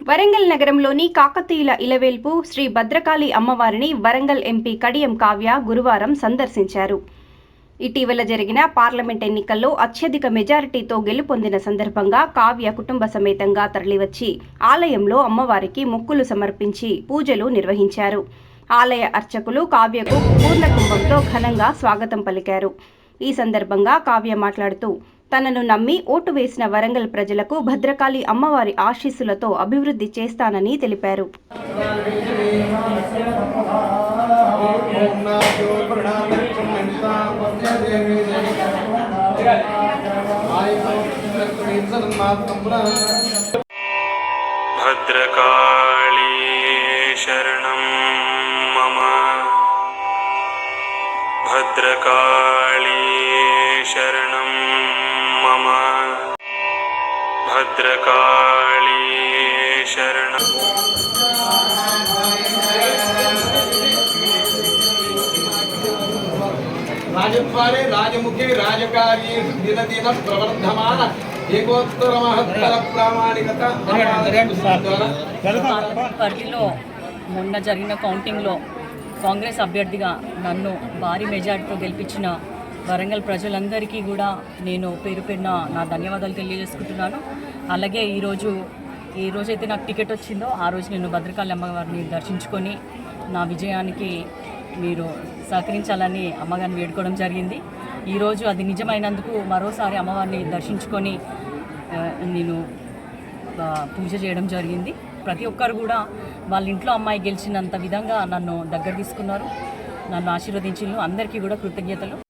వరంగల్ నగరంలోని కాకతీయుల ఇలవేల్పు శ్రీ భద్రకాళి అమ్మవారిని వరంగల్ ఎంపీ కడియం కావ్య గురువారం సందర్శించారు. ఇటీవల జరిగిన పార్లమెంట్ ఎన్నికల్లో అత్యధిక మెజారిటీతో గెలుపొందిన సందర్భంగా కావ్య కుటుంబ సమేతంగా తరలివచ్చి ఆలయంలో అమ్మవారికి మొక్కులు సమర్పించి పూజలు నిర్వహించారు. ఆలయ అర్చకులు కావ్యకు పూర్ణ కుంభంతో ఘనంగా స్వాగతం పలికారు. ఈ సందర్భంగా కావ్య మాట్లాడుతూ తనను నమ్మి ఓటు వేసిన వరంగల్ ప్రజలకు భద్రకాళి అమ్మవారి ఆశీస్సులతో అభివృద్ధి చేస్తానని తెలిపారు. భద్రకాళీ శరణం మమ భద్రకాళీ శరణం మమ భద్రకాళీ శరణం. రాజద్వారే రాజముఖి రాజకార్యే దిన దిన ప్రవర్ధమాన ఏకోత్తర మహత్తర ప్రామాణికత. పరిధిలో మొన్న జరిగిన కౌంటింగ్లో కాంగ్రెస్ అభ్యర్థిగా నన్ను భారీ మెజార్టీతో గెలిపించిన వరంగల్ ప్రజలందరికీ కూడా నేను పేరు పేరున నా ధన్యవాదాలు తెలియజేసుకుంటున్నాను. అలాగే ఏ రోజైతే నాకు టికెట్ వచ్చిందో ఆ రోజు నేను భద్రకాళి అమ్మవారిని దర్శించుకొని నా విజయానికి మీరు సహకరించాలని అమ్మగారిని వేడుకోవడం జరిగింది. ఈరోజు అది నిజమైనందుకు మరోసారి అమ్మవారిని దర్శించుకొని నేను పూజ చేయడం జరిగింది. ప్రతి ఒక్కరు కూడా వాళ్ళ ఇంట్లో అమ్మాయి గెలిచినంత విధంగా నన్ను దగ్గర తీసుకున్నారు, నన్ను ఆశీర్వదించారు. అందరికీ కూడా కృతజ్ఞతలు.